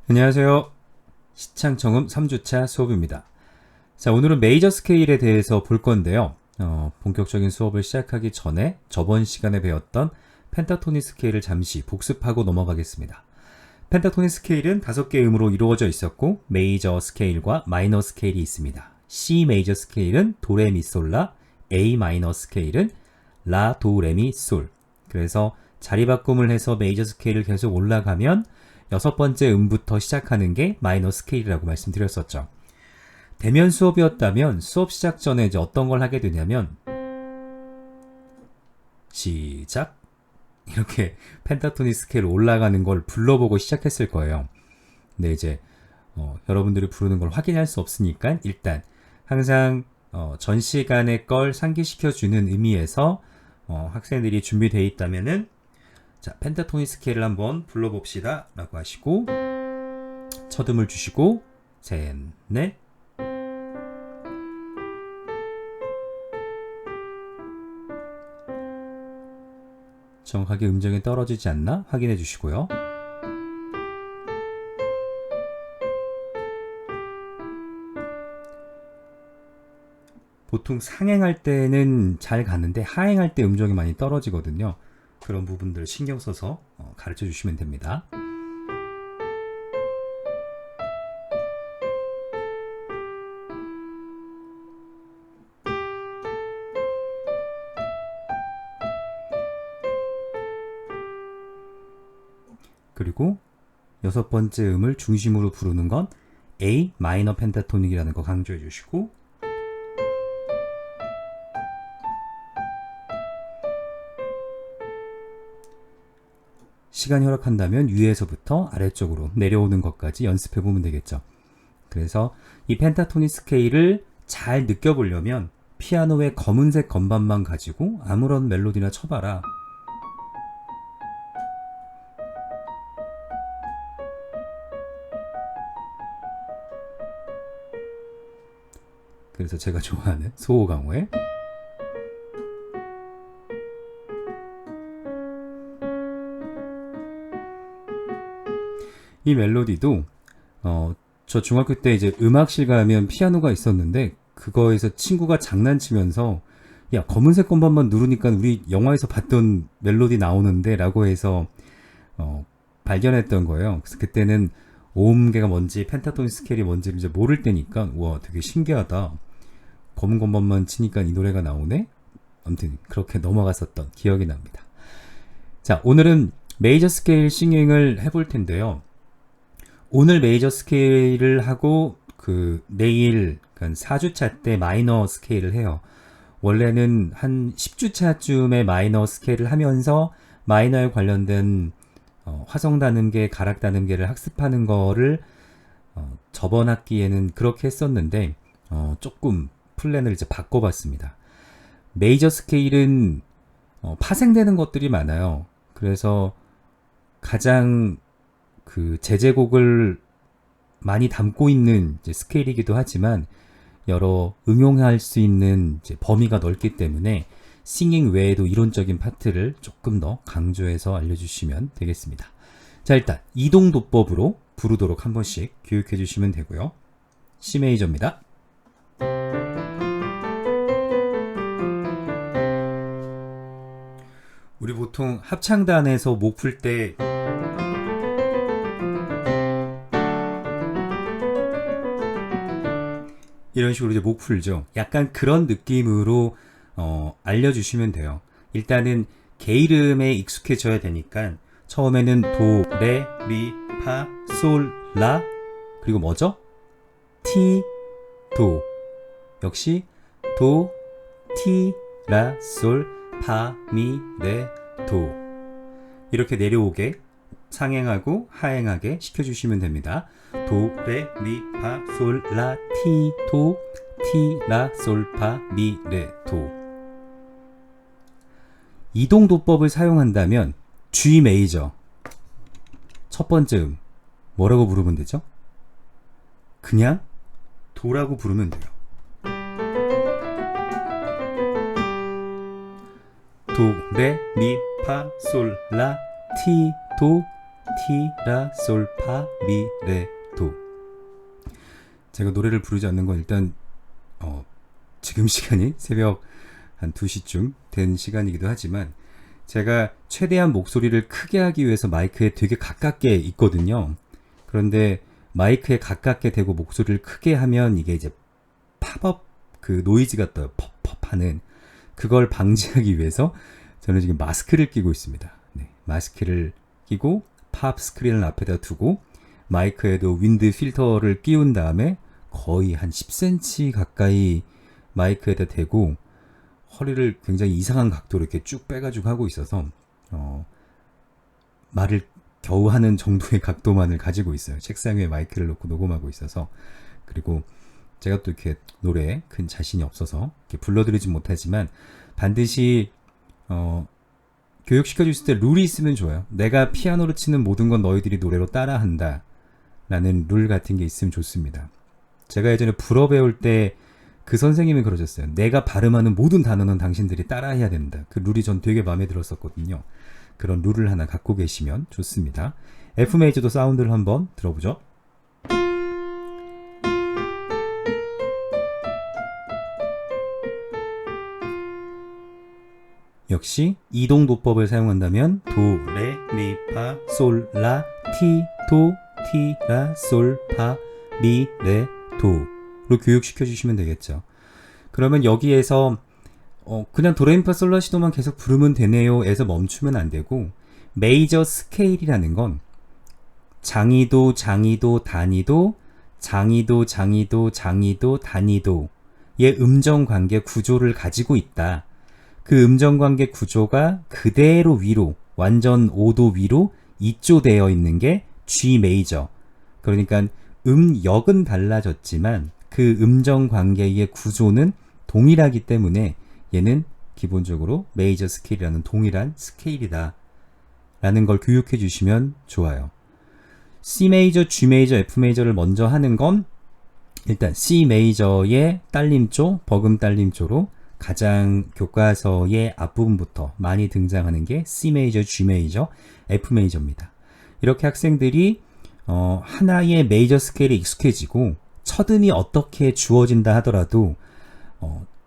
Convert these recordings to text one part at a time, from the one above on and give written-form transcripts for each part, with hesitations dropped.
안녕하세요. 시창청음 3주차 수업입니다. 자, 오늘은 메이저 스케일에 대해서 볼 건데요. 본격적인 수업을 시작하기 전에 저번 시간에 배웠던 펜타토닉 스케일을 잠시 복습하고 넘어가겠습니다. 펜타토닉 스케일은 5개의 음으로 이루어져 있었고 메이저 스케일과 마이너 스케일이 있습니다. C 메이저 스케일은 도레미솔라, A 마이너 스케일은 라, 도, 레미, 솔. 그래서 자리 바꿈을 해서 메이저 스케일을 계속 올라가면 6번째 음부터 시작하는 게 마이너 스케일이라고 말씀드렸었죠. 대면 수업이었다면 수업 시작 전에 이제 어떤 걸 하게 되냐면 시작 이렇게 펜타토닉 스케일 올라가는 걸 불러보고 시작했을 거예요. 근데 이제 여러분들이 부르는 걸 확인할 수 없으니까 일단 항상 전 시간의 걸 상기시켜주는 의미에서 학생들이 준비되어 있다면은 자, 펜타토닉 스케일을 한번 불러봅시다 라고 하시고 첫 음을 주시고 셋, 넷 정확하게 음정이 떨어지지 않나 확인해 주시고요. 보통 상행할 때는 잘 가는데 하행할 때 음정이 많이 떨어지거든요. 그런 부분들 신경 써서 가르쳐 주시면 됩니다. 그리고 6번째 음을 중심으로 부르는 건 A 마이너 펜타토닉이라는 거 강조해 주시고 시간이 허락한다면 위에서부터 아래쪽으로 내려오는 것까지 연습해 보면 되겠죠. 그래서 이 펜타토닉 스케일을 잘 느껴보려면 피아노의 검은색 건반만 가지고 아무런 멜로디나 쳐봐라. 그래서 제가 좋아하는 소호강호의 이 멜로디도 저 중학교 때 이제 음악실 가면 피아노가 있었는데 그거에서 친구가 장난치면서 야 검은색 건반만 누르니까 우리 영화에서 봤던 멜로디 나오는데 라고 해서 발견했던 거예요. 그래서 그때는 오음계가 뭔지 펜타토닉 스케일이 뭔지를 이제 모를 때니까 와 되게 신기하다. 검은 건반만 치니까 이 노래가 나오네. 아무튼 그렇게 넘어갔었던 기억이 납니다. 자, 오늘은 메이저 스케일 싱잉을 해볼 텐데요. 오늘 메이저 스케일을 하고 내일 4주차 때 마이너 스케일을 해요. 원래는 한 10주차쯤에 마이너 스케일을 하면서 마이너에 관련된 화성 단음계, 가락 단음계를 학습하는 거를 저번 학기에는 그렇게 했었는데 조금 플랜을 이제 바꿔봤습니다. 메이저 스케일은 파생되는 것들이 많아요. 그래서 가장 제제곡을 많이 담고 있는 이제 스케일이기도 하지만 여러 응용할 수 있는 이제 범위가 넓기 때문에 싱잉 외에도 이론적인 파트를 조금 더 강조해서 알려주시면 되겠습니다. 자, 일단 이동도법으로 부르도록 한 번씩 교육해 주시면 되고요. C 메이저입니다. 우리 보통 합창단에서 목 풀 때 이런 식으로 이제 목 풀죠. 약간 그런 느낌으로 알려주시면 돼요. 일단은 게이름에 익숙해져야 되니까 처음에는 도, 레, 미, 파, 솔, 라 그리고 뭐죠? 티, 도 역시 도, 티, 라, 솔, 파, 미, 레, 도 이렇게 내려오게 상행하고 하행하게 시켜주시면 됩니다. 도, 레, 미, 파, 솔, 라, 티, 도, 티, 라, 솔, 파, 미, 레, 도. 이동도법을 사용한다면 G 메이저 첫 번째 음 뭐라고 부르면 되죠? 그냥 도라고 부르면 돼요. 도, 레, 미, 파, 솔, 라, 티, 도, 티, 라, 솔, 파, 미, 레, 도. 제가 노래를 부르지 않는 건 일단 지금 시간이 새벽 한 2시쯤 된 시간이기도 하지만 제가 최대한 목소리를 크게 하기 위해서 마이크에 되게 가깝게 있거든요. 그런데 마이크에 가깝게 대고 목소리를 크게 하면 이게 이제 팝업 그 노이즈가 떠요. pop업 하는 그걸 방지하기 위해서 저는 지금 마스크를 끼고 있습니다. 네, 마스크를 끼고 팝 스크린을 앞에다 두고 마이크에도 윈드 필터를 끼운 다음에 거의 한 10cm 가까이 마이크에다 대고 허리를 굉장히 이상한 각도로 이렇게 쭉 빼가지고 하고 있어서 말을 겨우 하는 정도의 각도만을 가지고 있어요. 책상 위에 마이크를 놓고 녹음하고 있어서. 그리고 제가 또 이렇게 노래에 큰 자신이 없어서 이렇게 불러드리진 못하지만 반드시 교육시켜줬을 때 룰이 있으면 좋아요. 내가 피아노로 치는 모든 건 너희들이 노래로 따라한다 라는 룰 같은 게 있으면 좋습니다. 제가 예전에 불어 배울 때 그 선생님이 그러셨어요. 내가 발음하는 모든 단어는 당신들이 따라해야 된다. 그 룰이 전 되게 마음에 들었었거든요. 그런 룰을 하나 갖고 계시면 좋습니다. F 메이저도 사운드를 한번 들어보죠. 역시 이동도법을 사용한다면 도, 레, 미, 파, 솔, 라, 티, 도, 티, 라, 솔, 파, 미, 레, 도로 교육시켜 주시면 되겠죠. 그러면 여기에서 그냥 도레미파 솔라시도만 계속 부르면 되네요 에서 멈추면 안 되고 메이저 스케일이라는 건 장이도, 장이도, 단이도, 장이도, 장이도, 장이도, 단이도의 음정관계 구조를 가지고 있다. 그 음정관계 구조가 그대로 위로 완전 5도 위로 이조되어 있는 게 G 메이저. 그러니까 음역은 달라졌지만 그 음정관계의 구조는 동일하기 때문에 얘는 기본적으로 메이저 스케일이라는 동일한 스케일이다 라는 걸 교육해 주시면 좋아요. C 메이저, G 메이저, F 메이저를 먼저 하는 건 일단 C 메이저의 딸림조, 버금 딸림조로 가장 교과서의 앞부분부터 많이 등장하는 게 C 메이저, G 메이저, F 메이저입니다. 이렇게 학생들이 하나의 메이저 스케일에 익숙해지고 첫음이 어떻게 주어진다 하더라도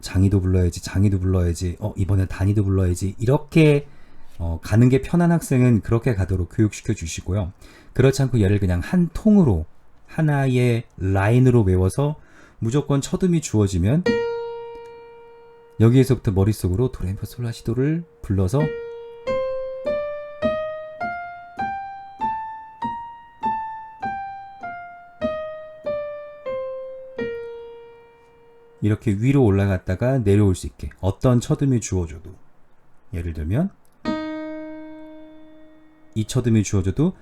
장이도 불러야지, 장이도 불러야지, 이번에 단이도 불러야지 이렇게 가는 게 편한 학생은 그렇게 가도록 교육시켜 주시고요. 그렇지 않고 얘를 그냥 한 통으로 하나의 라인으로 외워서 무조건 첫음이 주어지면 여기에서부터 머릿속으로 도레미파 솔라시도를 불러서 이렇게 위로 올라갔다가 내려올 수 있게 어떤 첫음이 주어져도 예를 들면 이 첫음이 주어져도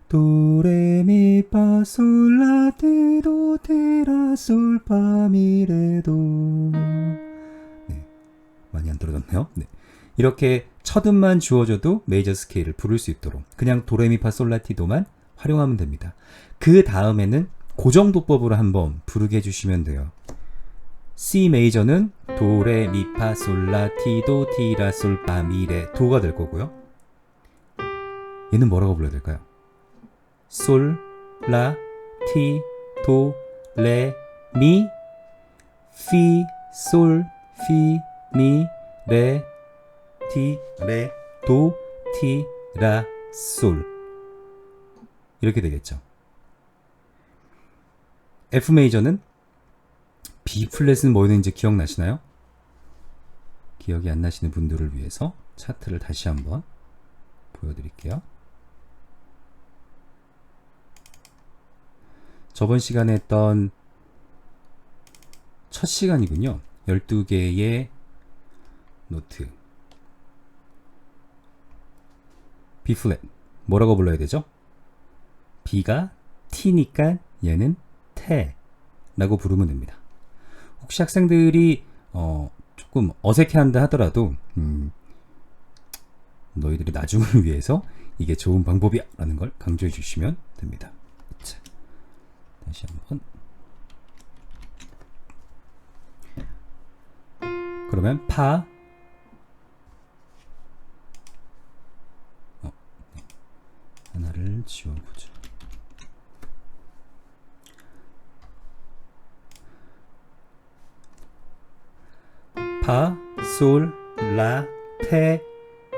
도레미파솔라티도 테라솔파미레도 네, 많이 안 떨어졌네요. 네. 이렇게 첫음만 주어져도 메이저 스케일을 부를 수 있도록 그냥 도레미파솔라티도만 활용하면 됩니다. 그 다음에는 고정도법으로 한번 부르게 해주시면 돼요. C 메이저는 도, 레, 미, 파, 솔, 라, 티, 도, 티, 라, 솔, 파, 미, 레, 도가 될 거고요. 얘는 뭐라고 불러야 될까요? 솔, 라, 티, 도, 레, 미, 피, 솔, 피, 미, 레, 티, 레, 도, 티, 라, 솔 이렇게 되겠죠. F 메이저는 B 플랫은 뭐였는지 기억나시나요? 기억이 안 나시는 분들을 위해서 차트를 다시 한번 보여드릴게요. 저번 시간에 했던 첫 시간이군요. 12개의 노트. B 플랫. 뭐라고 불러야 되죠? B가 T니까 얘는 태라고 부르면 됩니다. 혹시 학생들이 조금 어색해한다 하더라도 너희들이 나중을 위해서 이게 좋은 방법이야 라는 걸 강조해 주시면 됩니다. 자, 다시 한번 그러면 파 하나를 지워보죠. 파, 솔, 라, 테,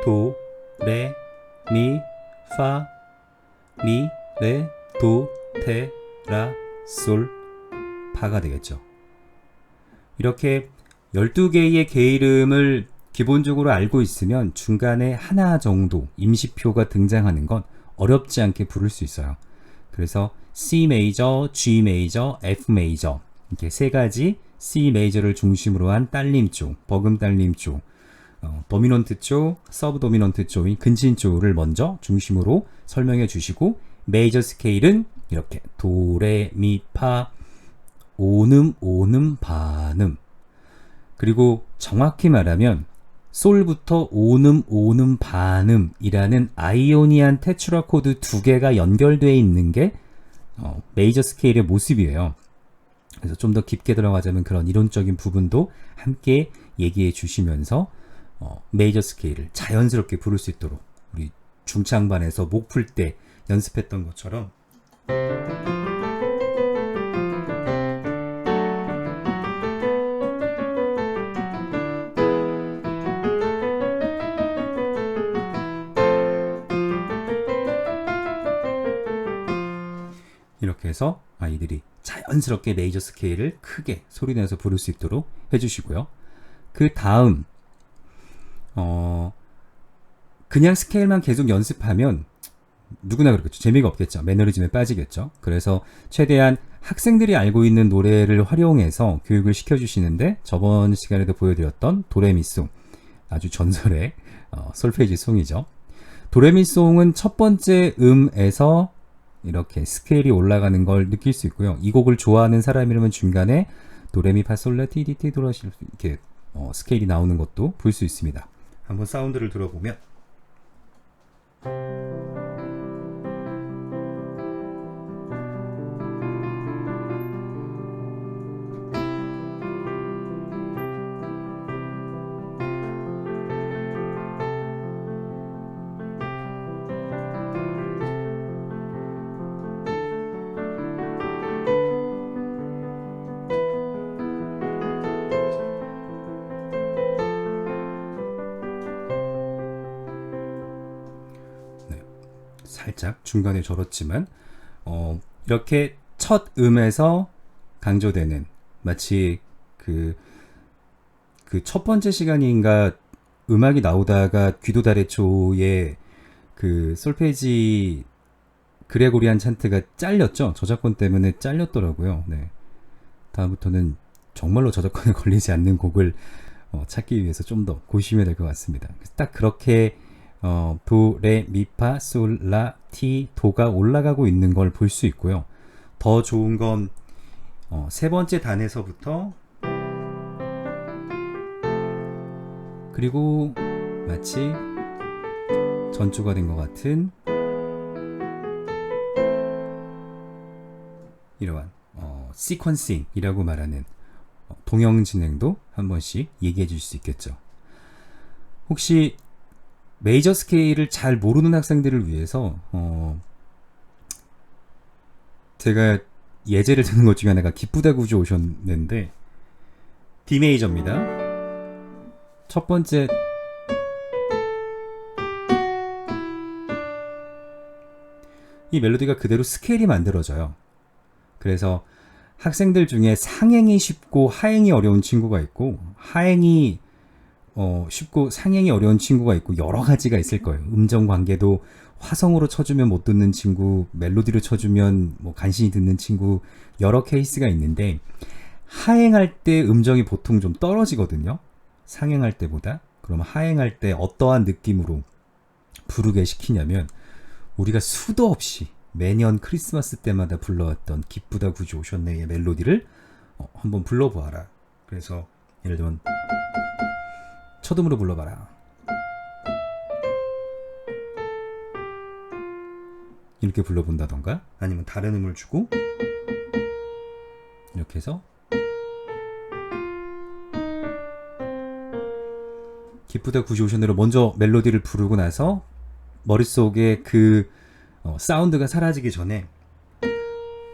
도, 레, 미, 파, 미, 레, 도, 테라 솔 파가 되겠죠. 이렇게 12개의 개 이름을 기본적으로 알고 있으면 중간에 하나 정도 임시표가 등장하는 건 어렵지 않게 부를 수 있어요. 그래서 C 메이저, G 메이저, F 메이저 이렇게 세 가지 C 메이저를 중심으로 한 딸림조, 버금 딸림조, 도미넌트 조, 서브 도미넌트 조인 근친조를 먼저 중심으로 설명해 주시고 메이저 스케일은 이렇게 도, 레, 미, 파, 오음, 오음, 반음. 그리고 정확히 말하면 솔부터 오음, 오음, 반음이라는 아이오니안 테츄라 코드 두 개가 연결되어 있는 게 메이저 스케일의 모습이에요. 그래서 좀 더 깊게 들어가자면 그런 이론적인 부분도 함께 얘기해 주시면서 메이저 스케일을 자연스럽게 부를 수 있도록 우리 중창반에서 목 풀 때 연습했던 것처럼 이렇게 해서 아이들이 자연스럽게 메이저 스케일을 크게 소리내서 부를 수 있도록 해주시고요. 그 다음 그냥 스케일만 계속 연습하면 누구나 그렇겠죠. 재미가 없겠죠. 매너리즘에 빠지겠죠. 그래서 최대한 학생들이 알고 있는 노래를 활용해서 교육을 시켜주시는데 저번 시간에도 보여드렸던 도레미송 아주 전설의 솔페이지 송이죠. 도레미송은 첫 번째 음에서 이렇게 스케일이 올라가는 걸 느낄 수 있고요. 이 곡을 좋아하는 사람이라면 중간에 도레미파솔라 티디티 도라시 이렇게 스케일이 나오는 것도 볼 수 있습니다. 한번 사운드를 들어보면 살짝 중간에 절었지만 이렇게 첫 음에서 강조되는 마치 그 첫 번째 시간인가 음악이 나오다가 귀도 다래초의 그 솔페이지 그레고리안 찬트가 잘렸죠. 저작권 때문에 잘렸더라고요. 네. 다음부터는 정말로 저작권에 걸리지 않는 곡을 찾기 위해서 좀 더 고심해야 될 것 같습니다. 딱 그렇게 도, 레, 미, 파, 솔, 라, 티, 도가 올라가고 있는 걸 볼 수 있고요. 더 좋은 건 세 번째 단에서부터 그리고 마치 전주가 된 것 같은 이러한 시퀀싱이라고 말하는 동형 진행도 한 번씩 얘기해 주실 수 있겠죠. 혹시 메이저 스케일을 잘 모르는 학생들을 위해서 제가 예제를 드는 것 중에 하나가 기쁘다 구조 오셨는데 D 메이저입니다. 첫 번째 이 멜로디가 그대로 스케일이 만들어져요. 그래서 학생들 중에 상행이 쉽고 하행이 어려운 친구가 있고 하행이 쉽고 상행이 어려운 친구가 있고 여러 가지가 있을 거예요. 음정 관계도 화성으로 쳐주면 못 듣는 친구, 멜로디로 쳐주면 뭐 간신히 듣는 친구 여러 케이스가 있는데 하행할 때 음정이 보통 좀 떨어지거든요. 상행할 때보다. 그럼 하행할 때 어떠한 느낌으로 부르게 시키냐면 우리가 수도 없이 매년 크리스마스 때마다 불러왔던 기쁘다 구주 오셨네의 멜로디를 한번 불러보아라. 그래서 예를 들면 첫음으로 불러봐라. 이렇게 불러본다던가 아니면 다른 음을 주고 이렇게 해서 기쁘다 구주 오셨네로 먼저 멜로디를 부르고 나서 머릿속에 그 사운드가 사라지기 전에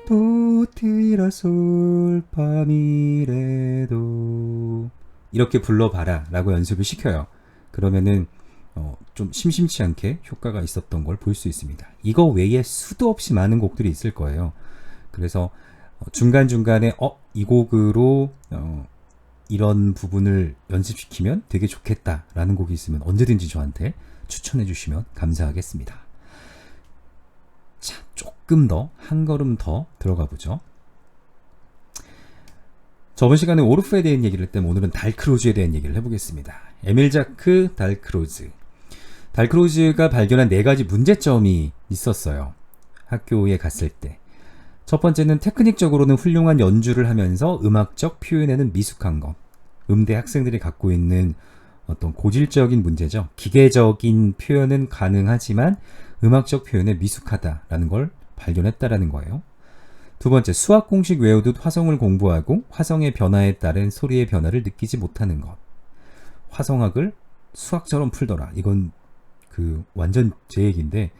도티라솔파미레도 이렇게 불러봐라 라고 연습을 시켜요. 그러면은 좀 심심치 않게 효과가 있었던 걸 볼 수 있습니다. 이거 외에 수도 없이 많은 곡들이 있을 거예요. 그래서 중간중간에 이 곡으로 이런 부분을 연습시키면 되게 좋겠다라는 곡이 있으면 언제든지 저한테 추천해 주시면 감사하겠습니다. 자, 조금 더, 한 걸음 더 들어가 보죠. 저번 시간에 오르프에 대한 얘기를 했다면 오늘은 달크로즈에 대한 얘기를 해보겠습니다. 에밀 자크 달크로즈. 달크로즈가 발견한 4가지 문제점이 있었어요. 학교에 갔을 때. 첫 번째는 테크닉적으로는 훌륭한 연주를 하면서 음악적 표현에는 미숙한 것. 음대 학생들이 갖고 있는 어떤 고질적인 문제죠. 기계적인 표현은 가능하지만 음악적 표현에 미숙하다라는 걸 발견했다라는 거예요. 두 번째, 수학 공식 외우듯 화성을 공부하고 화성의 변화에 따른 소리의 변화를 느끼지 못하는 것. 화성학을 수학처럼 풀더라. 이건 완전 제 얘기인데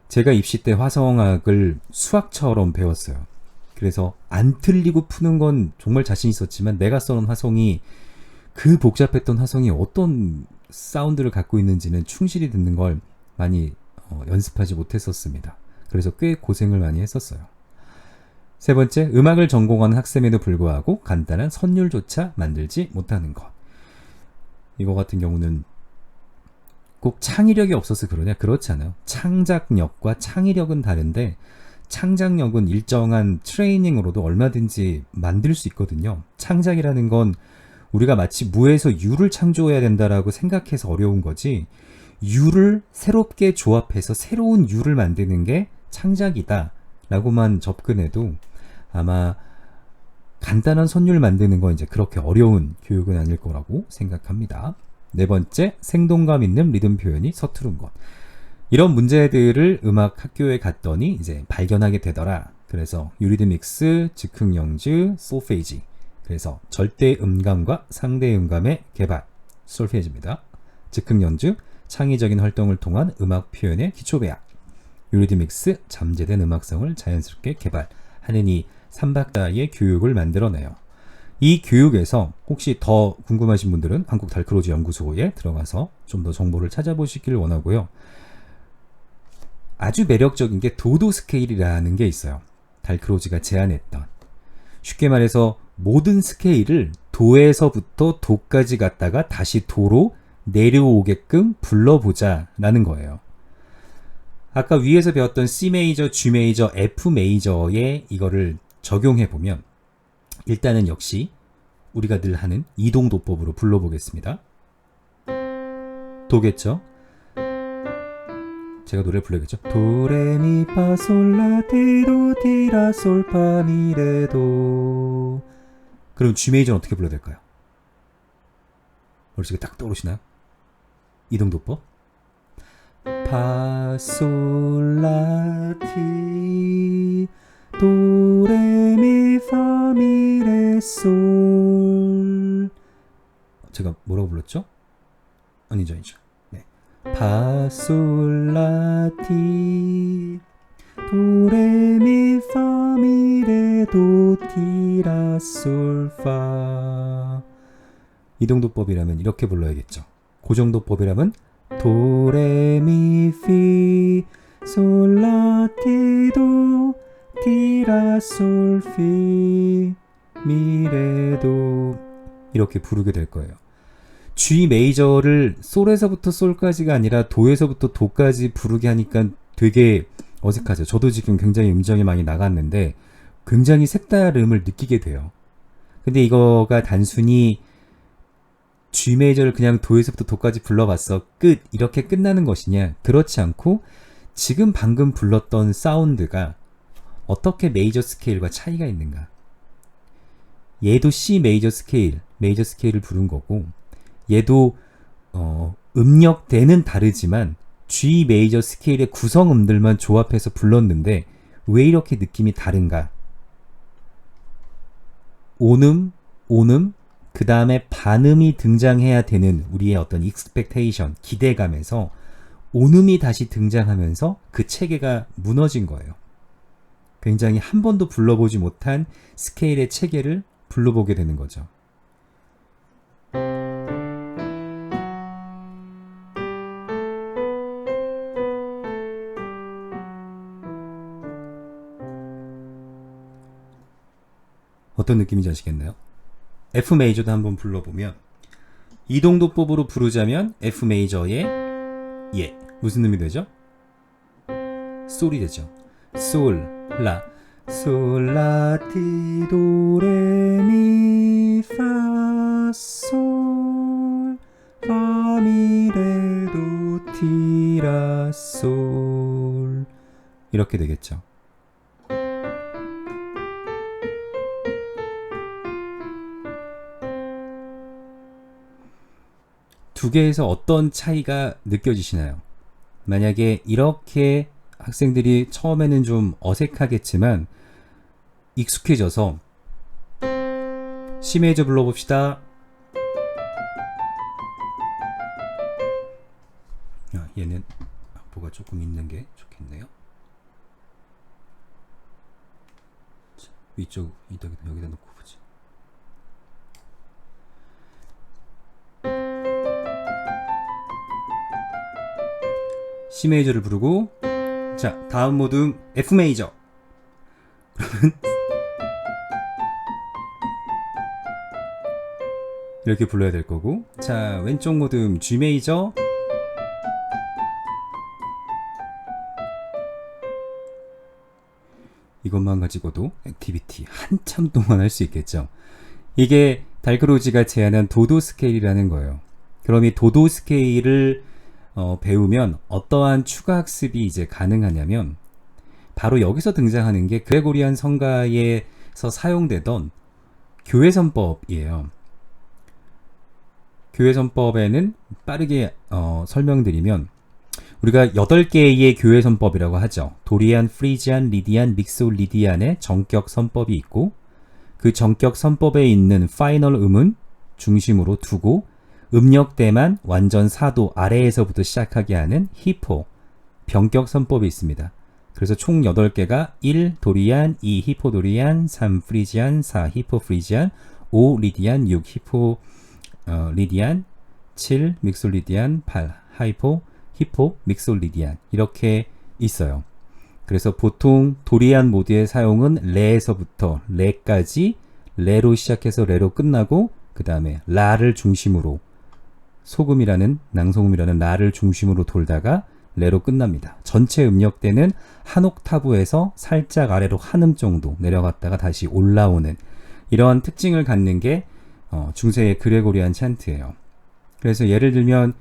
제가 입시 때 화성학을 수학처럼 배웠어요. 그래서 안 틀리고 푸는 건 정말 자신 있었지만 내가 써놓은 화성이 그 복잡했던 화성이 어떤 사운드를 갖고 있는지는 충실히 듣는 걸 많이 연습하지 못했었습니다. 그래서 꽤 고생을 많이 했었어요. 세 번째, 음악을 전공하는 학생에도 불구하고 간단한 선율조차 만들지 못하는 것. 이거 같은 경우는 꼭 창의력이 없어서 그러냐? 그렇지 않아요. 창작력과 창의력은 다른데 창작력은 일정한 트레이닝으로도 얼마든지 만들 수 있거든요. 창작이라는 건 우리가 마치 무에서 유를 창조해야 된다라고 생각해서 어려운 거지, 유를 새롭게 조합해서 새로운 유를 만드는 게 창작이다 라고만 접근해도 아마 간단한 선율 만드는 건 이제 그렇게 어려운 교육은 아닐 거라고 생각합니다. 네 번째, 생동감 있는 리듬 표현이 서투른 것. 이런 문제들을 음악 학교에 갔더니 이제 발견하게 되더라. 그래서 유리드믹스, 즉흥 연주, 솔페이지. 그래서 절대 음감과 상대 음감의 개발, 솔페이지입니다. 즉흥 연주, 창의적인 활동을 통한 음악 표현의 기초 배학. 유리드믹스, 잠재된 음악성을 자연스럽게 개발하는 이 3박자의 교육을 만들어내요. 이 교육에서 혹시 더 궁금하신 분들은 한국 달크로즈 연구소에 들어가서 좀 더 정보를 찾아보시길 원하고요. 아주 매력적인 게 도도 스케일이라는 게 있어요. 달크로즈가 제안했던. 쉽게 말해서 모든 스케일을 도에서부터 도까지 갔다가 다시 도로 내려오게끔 불러보자 라는 거예요. 아까 위에서 배웠던 C 메이저, G 메이저, F 메이저에 이거를 적용해보면 일단은 역시 우리가 늘 하는 이동도법으로 불러보겠습니다. 도겠죠? 제가 노래 불러야겠죠? 도레미파솔라티도티라솔파미레도. 그럼 G 메이저는 어떻게 불러야 될까요? 머릿속에 딱 떠오르시나요? 이동도법. 파솔라티 도레미파미레솔. 제가 뭐라고 불렀죠? 아니죠. 네. 파솔라티 도레미파미레도티라솔파. 이동도법이라면 이렇게 불러야겠죠. 고정도법이라면 도레미피 솔라티도 티라솔피 미레도 이렇게 부르게 될 거예요. G 메이저를 솔에서부터 솔까지가 아니라 도에서부터 도까지 부르게 하니까 되게 어색하죠. 저도 지금 굉장히 음정이 많이 나갔는데 굉장히 색다름을 느끼게 돼요. 근데 이거가 단순히 G 메이저를 그냥 도에서부터 도까지 불러봤어 끝 이렇게 끝나는 것이냐? 그렇지 않고 지금 방금 불렀던 사운드가 어떻게 메이저 스케일과 차이가 있는가? 얘도 C 메이저 스케일을 부른 거고 얘도 음역대는 다르지만 G 메이저 스케일의 구성음들만 조합해서 불렀는데 왜 이렇게 느낌이 다른가? 온음, 그 다음에 반음이 등장해야 되는 우리의 어떤 expectation, 기대감에서 온음이 다시 등장하면서 그 체계가 무너진 거예요. 굉장히 한 번도 불러보지 못한 스케일의 체계를 불러보게 되는 거죠. 어떤 느낌인지 아시겠나요? F 메이저도 한번 불러보면 이동도법으로 부르자면 F 메이저의 무슨 음이 되죠? 솔이 되죠. 솔, 라, 솔, 라, 티, 도, 레, 미, 파, 솔, 파, 미, 레, 도, 티, 라, 솔 이렇게 되겠죠. 두 개에서 어떤 차이가 느껴지시나요? 만약에 이렇게 학생들이 처음에는 좀 어색하겠지만 익숙해져서 C 메이저 불러봅시다. 얘는 악보가 조금 있는 게 좋겠네요. 위쪽 여기다 놓고 보지. C 메이저를 부르고, 자, 다음 모둠 F 메이저. 그러면 이렇게 불러야 될 거고, 자, 왼쪽 모둠 G 메이저. 이것만 가지고도 액티비티 한참 동안 할 수 있겠죠. 이게 달크로지가 제안한 도도 스케일이라는 거예요. 그럼 이 도도 스케일을 배우면 어떠한 추가 학습이 이제 가능하냐면 바로 여기서 등장하는 게 그레고리안 성가에서 사용되던 교회선법이에요. 교회선법에는 빠르게 설명드리면 우리가 8개의 교회선법이라고 하죠. 도리안, 프리지안, 리디안, 믹솔리디안의 정격 선법이 있고 그 정격 선법에 있는 파이널 음은 중심으로 두고 음역대만 완전 4도 아래에서부터 시작하게 하는 히포, 변격 선법이 있습니다. 그래서 총 8개가 1 도리안, 2 히포 도리안, 3 프리지안, 4 히포 프리지안, 5 리디안, 6 히포 리디안, 7 믹솔리디안, 8 하이포, 히포, 믹솔리디안 이렇게 있어요. 그래서 보통 도리안 모드의 사용은 레에서부터 레까지 레로 시작해서 레로 끝나고 그 다음에 라를 중심으로 소금이라는 낭소금이라는 라를 중심으로 돌다가 레로 끝납니다. 전체 음역대는 한 옥타브에서 살짝 아래로 한 음 정도 내려갔다가 다시 올라오는 이러한 특징을 갖는 게 중세의 그레고리안 찬트예요. 그래서 예를 들면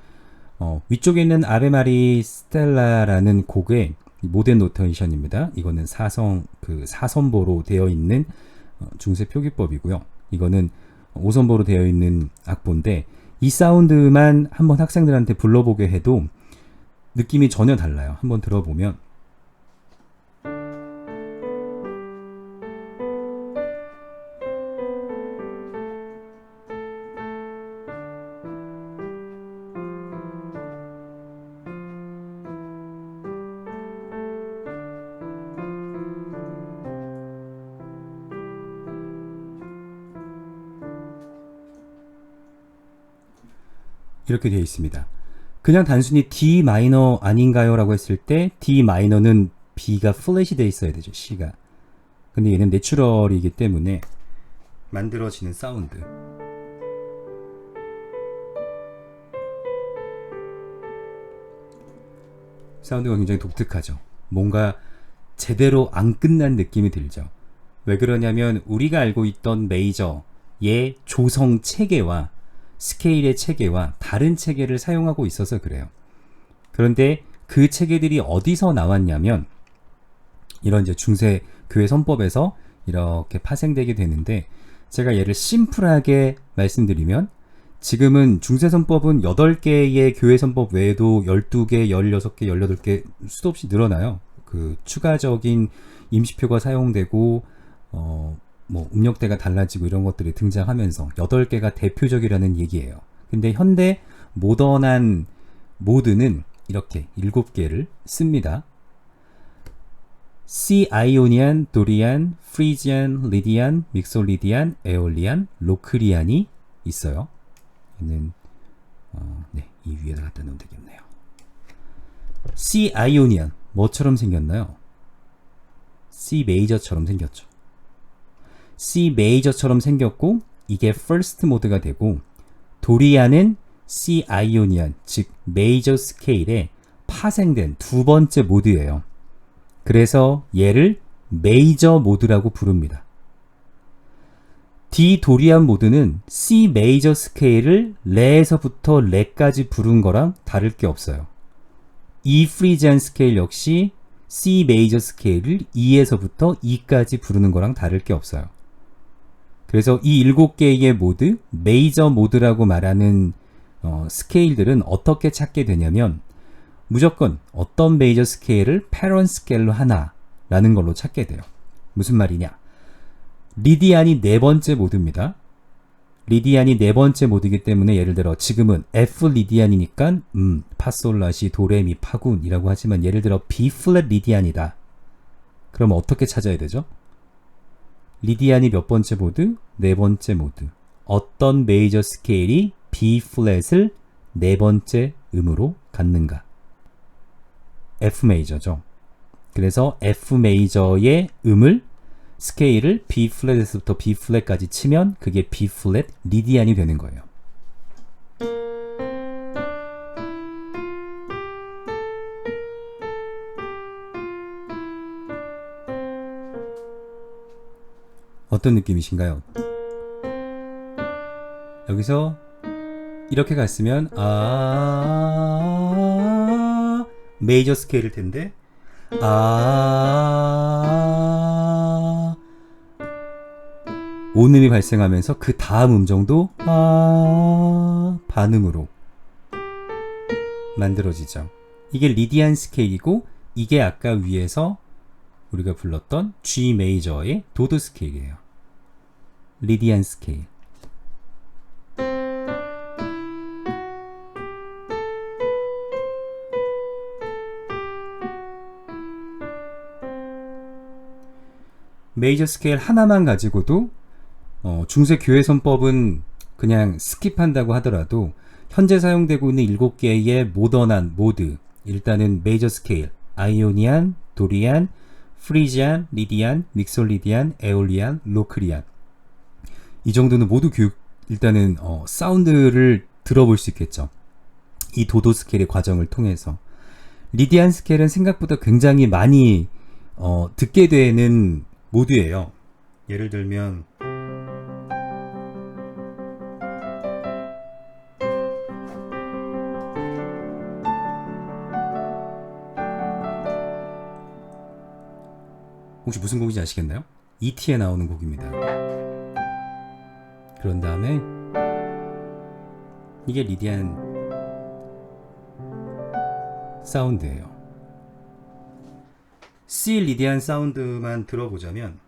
위쪽에 있는 아베 마리 스텔라라는 곡의 모덴 노테이션입니다. 이거는 사선보로 되어 있는 중세 표기법이고요. 이거는 5선보로 되어 있는 악보인데 이 사운드만 한번 학생들한테 불러보게 해도 느낌이 전혀 달라요. 한번 들어보면 이렇게 되어 있습니다. 그냥 단순히 D 마이너 아닌가요? 라고 했을 때 D 마이너는 B가 플랫이 되어 있어야 되죠. C가. 근데 얘는 내추럴이기 때문에 만들어지는 사운드. 사운드가 굉장히 독특하죠. 뭔가 제대로 안 끝난 느낌이 들죠. 왜 그러냐면 우리가 알고 있던 메이저의 조성 체계와 스케일의 체계와 다른 체계를 사용하고 있어서 그래요. 그런데 그 체계들이 어디서 나왔냐면 이런 이제 중세 교회 선법에서 이렇게 파생되게 되는데 제가 얘를 심플하게 말씀드리면 지금은 중세 선법은 8개의 교회 선법 외에도 12개, 16개, 18개 수도 없이 늘어나요. 그 추가적인 임시표가 사용되고 음역대가 달라지고 이런 것들이 등장하면서 8개가 대표적이라는 얘기예요. 근데 현대 모던한 모드는 이렇게 7개를 씁니다. C 아이오니안, 도리안, 프리지안, 리디안, 믹솔리디안, 에올리안, 로크리안이 있어요. 얘는 네, 이 위에다 갖다 놓으면 되겠네요. C 아이오니안 뭐처럼 생겼나요? C 메이저처럼 생겼죠. C 메이저처럼 생겼고 이게 first 모드가 되고, 도리안은 C 아이오니안 즉 메이저 스케일에 파생된 두 번째 모드예요. 그래서 얘를 메이저 모드라고 부릅니다. D 도리안 모드는 C 메이저 스케일을 레에서부터 레까지 부른 거랑 다를 게 없어요. E 프리지안 스케일 역시 C 메이저 스케일을 E에서부터 E까지 부르는 거랑 다를 게 없어요. 그래서 이 7개의 모드, 메이저 모드라고 말하는 스케일들은 어떻게 찾게 되냐면 무조건 어떤 메이저 스케일을 패런 스케일로 하나라는 걸로 찾게 돼요. 무슨 말이냐? 리디안이 네 번째 모드입니다. 리디안이 네 번째 모드이기 때문에 예를 들어 지금은 F 리디안이니까 파솔라시 도레미 파군이라고 하지만 예를 들어 B 플랫 리디안이다. 그럼 어떻게 찾아야 되죠? 리디안이 몇 번째 모드? 네 번째 모드. 어떤 메이저 스케일이 B 플랫을 네 번째 음으로 갖는가? F 메이저죠. 그래서 F 메이저의 음을 스케일을 B 플랫에서부터 B 플랫까지 치면 그게 B 플랫 리디안이 되는 거예요. 어떤 느낌이신가요? 여기서 이렇게 갔으면 메이저 스케일일 텐데 온음이 발생하면서 그 다음 음정도 반음으로 만들어지죠. 이게 리디안 스케일이고 이게 아까 위에서 우리가 불렀던 G 메이저의 도도 스케일이에요. 리디안 스케일. 메이저 스케일 하나만 가지고도 중세 교회선법은 그냥 스킵한다고 하더라도 현재 사용되고 있는 7개의 모던한 모드, 일단은 메이저 스케일, 아이오니안, 도리안, 프리지안, 리디안, 믹솔리디안, 에올리안, 로크리안, 이 정도는 모두 일단은 사운드를 들어볼 수 있겠죠. 이 도도 스케일의 과정을 통해서. 리디안 스케일은 생각보다 굉장히 많이 듣게 되는 모드예요. 예를 들면 혹시 무슨 곡인지 아시겠나요? E.T에 나오는 곡입니다. 그런 다음에 이게 리디안 사운드예요. C 리디안 사운드만 들어보자면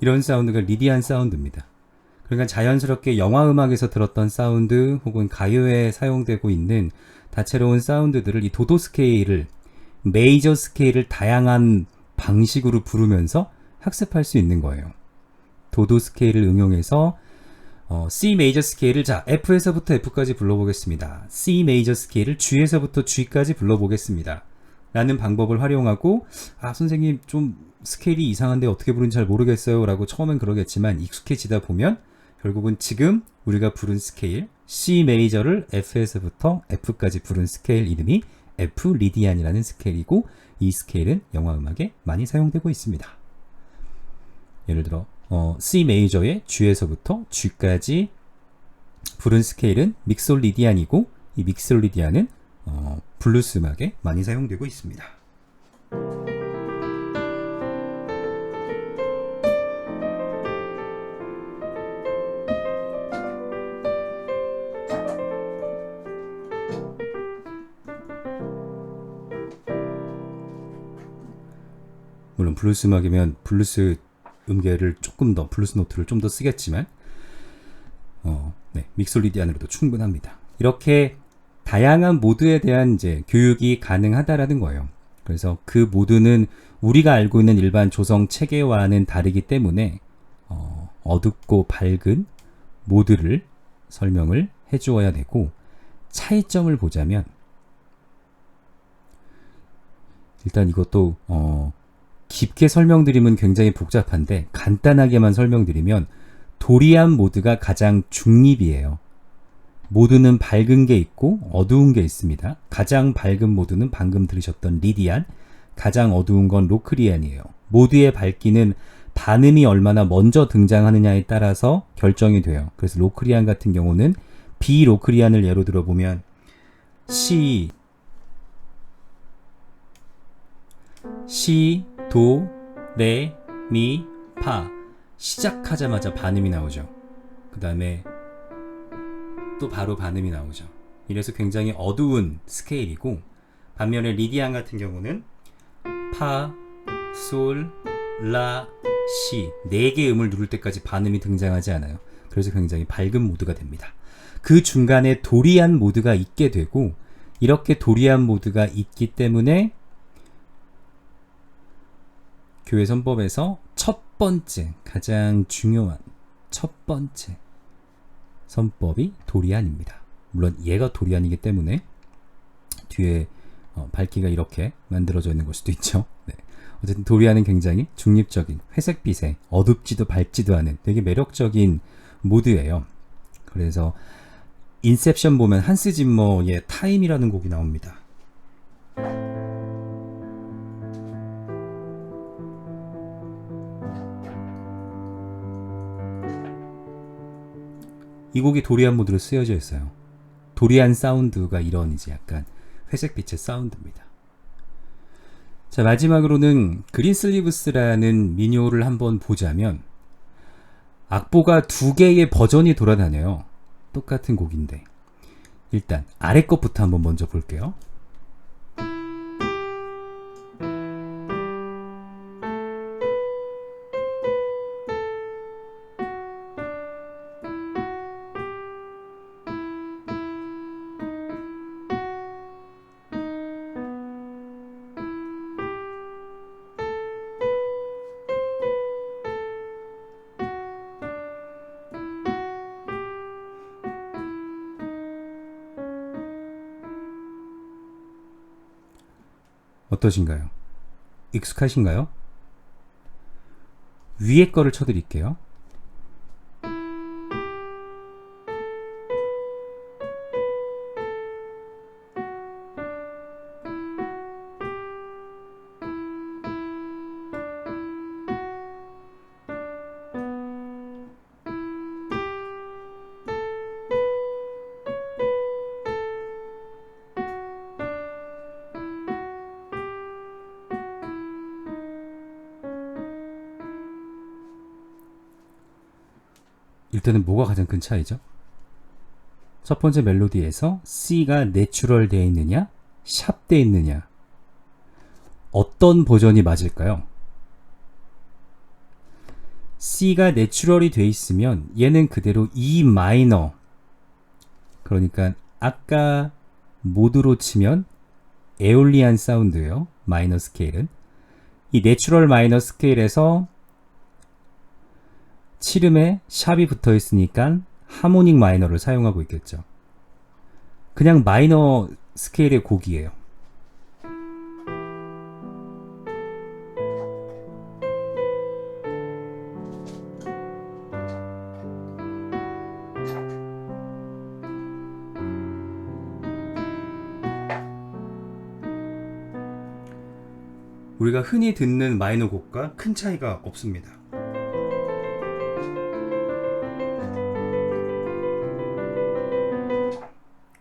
이런 사운드가 리디안 사운드입니다. 그러니까 자연스럽게 영화 음악에서 들었던 사운드 혹은 가요에 사용되고 있는 다채로운 사운드들을 이 도도 스케일을 메이저 스케일을 다양한 방식으로 부르면서 학습할 수 있는 거예요. 도도 스케일을 응용해서 C 메이저 스케일을 F에서부터 F까지 불러보겠습니다. C 메이저 스케일을 G에서부터 G까지 불러보겠습니다. 라는 방법을 활용하고 선생님 좀 스케일이 이상한데 어떻게 부르는지 잘 모르겠어요 라고 처음엔 그러겠지만 익숙해지다 보면 결국은 지금 우리가 부른 스케일 C 메이저를 F에서부터 F까지 부른 스케일 이름이 F 리디안이라는 스케일이고 이 스케일은 영화 음악에 많이 사용되고 있습니다. 예를 들어 C 메이저의 G에서부터 G까지 부른 스케일은 믹솔리디안이고 이 믹솔리디안은 블루스 음악에 많이 사용되고 있습니다. 물론 블루스 음악이면 블루스 음계를 조금 더 블루스 노트를 좀 더 쓰겠지만 네, 믹솔리디안으로도 충분합니다. 이렇게 다양한 모드에 대한 이제 교육이 가능하다라는 거예요. 그래서 그 모드는 우리가 알고 있는 일반 조성 체계와는 다르기 때문에 어둡고 밝은 모드를 설명을 해주어야 되고, 차이점을 보자면 일단 이것도 깊게 설명드리면 굉장히 복잡한데 간단하게만 설명드리면 도리안 모드가 가장 중립이에요. 모드는 밝은 게 있고 어두운 게 있습니다. 가장 밝은 모드는 방금 들으셨던 리디안, 가장 어두운 건 로크리안이에요. 모드의 밝기는 반음이 얼마나 먼저 등장하느냐에 따라서 결정이 돼요. 그래서 로크리안 같은 경우는 비로크리안을 예로 들어보면 시, 도, 레, 미, 파 시작하자마자 반음이 나오죠. 그 다음에 또 바로 반음이 나오죠. 이래서 굉장히 어두운 스케일이고, 반면에 리디안 같은 경우는 파, 솔, 라, 시 4개의 음을 누를 때까지 반음이 등장하지 않아요. 그래서 굉장히 밝은 모드가 됩니다. 그 중간에 도리안 모드가 있게 되고, 이렇게 도리안 모드가 있기 때문에 교회 선법에서 첫 번째, 가장 중요한 첫 번째 선법이 도리안입니다. 물론 얘가 도리안이기 때문에 뒤에 밝기가 이렇게 만들어져 있는 걸 수도 있죠. 네. 어쨌든 도리안은 굉장히 중립적인, 회색빛에 어둡지도 밝지도 않은 되게 매력적인 모드예요. 그래서 인셉션 보면 한스 짐머의 타임이라는 곡이 나옵니다. 이 곡이 도리안 모드로 쓰여져 있어요. 도리안 사운드가 이런 이제 약간 회색빛의 사운드입니다. 자, 마지막으로는 그린슬리브스라는 민요를 한번 보자면 악보가 2개의 버전이 돌아다녀요. 똑같은 곡인데 일단 아래 것부터 한번 먼저 볼게요. 어떠신가요? 익숙하신가요? 위에 거를 쳐드릴게요. 일단은 뭐가 가장 큰 차이죠? 첫 번째 멜로디에서 C가 내추럴 되어 있느냐, 샵 되어 있느냐, 어떤 버전이 맞을까요? C가 내추럴이 되어 있으면 얘는 그대로 E 마이너, 그러니까 아까 모드로 치면 에올리안 사운드예요. 마이너 스케일은 이 내추럴 마이너 스케일에서 7음에 샵이 붙어 있으니까 하모닉 마이너를 사용하고 있겠죠. 그냥 마이너 스케일의 곡이에요. 우리가 흔히 듣는 마이너 곡과 큰 차이가 없습니다.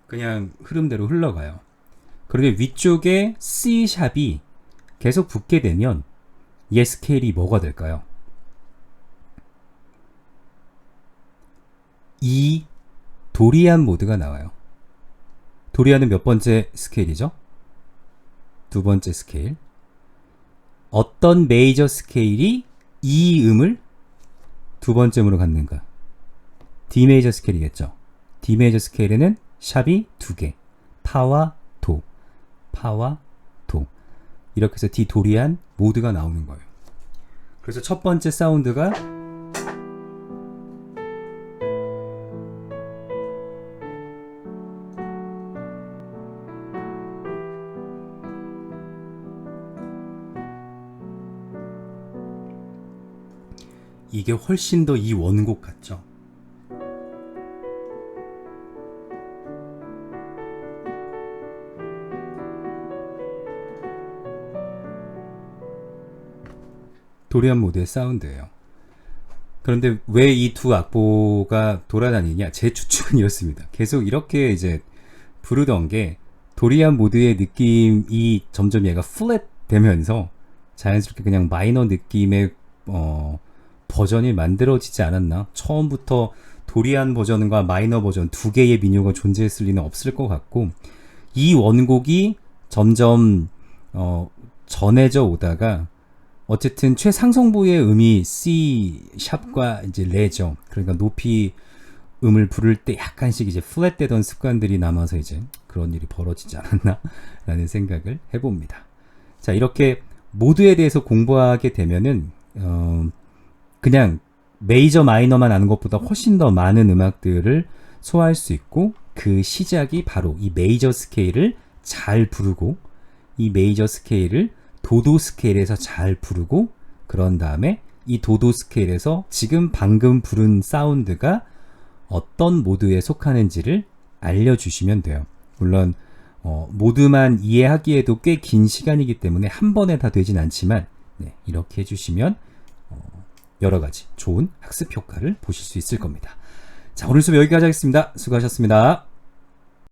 그냥 흐름대로 흘러가요. 그런데 위쪽에 C샵이 계속 붙게 되면 얘 스케일이 뭐가 될까요? 이 도리안 모드가 나와요. 도리안은 몇 번째 스케일이죠? 2번째 스케일. 어떤 메이저 스케일이 이 음을 두 번째 음으로 갖는가? D 메이저 스케일이겠죠. D 메이저 스케일에는 샵이 두 개. 파와 도, 파와 도. 이렇게 해서 D 도리안 모드가 나오는 거예요. 그래서 첫 번째 사운드가 이게 훨씬 더 이 원곡 같죠? 도리안 모드의 사운드예요. 그런데 왜 이 두 악보가 돌아다니냐? 제 추측은 이렇습니다. 계속 이렇게 이제 부르던 게 도리안 모드의 느낌이 점점 얘가 플랫 되면서 자연스럽게 그냥 마이너 느낌의 버전이 만들어지지 않았나? 처음부터 도리안 버전과 마이너 버전 두 개의 민요가 존재했을 리는 없을 것 같고, 이 원곡이 점점 전해져 오다가 어쨌든 최상성부의 음이 C 샵과 이제 레죠. 그러니까 높이 음을 부를 때 약간씩 이제 플랫되던 습관들이 남아서 이제 그런 일이 벌어지지 않았나 라는 생각을 해봅니다. 자, 이렇게 모드에 대해서 공부하게 되면은 그냥 메이저 마이너만 아는 것보다 훨씬 더 많은 음악들을 소화할 수 있고, 그 시작이 바로 이 메이저 스케일을 잘 부르고, 이 메이저 스케일을 도도 스케일에서 잘 부르고, 그런 다음에 이 도도 스케일에서 지금 방금 부른 사운드가 어떤 모드에 속하는지를 알려주시면 돼요. 물론 모드만 이해하기에도 꽤 긴 시간이기 때문에 한 번에 다 되진 않지만, 네, 이렇게 해주시면 여러 가지 좋은 학습 효과를 보실 수 있을 겁니다. 자, 오늘 수업 여기까지 하겠습니다. 수고하셨습니다.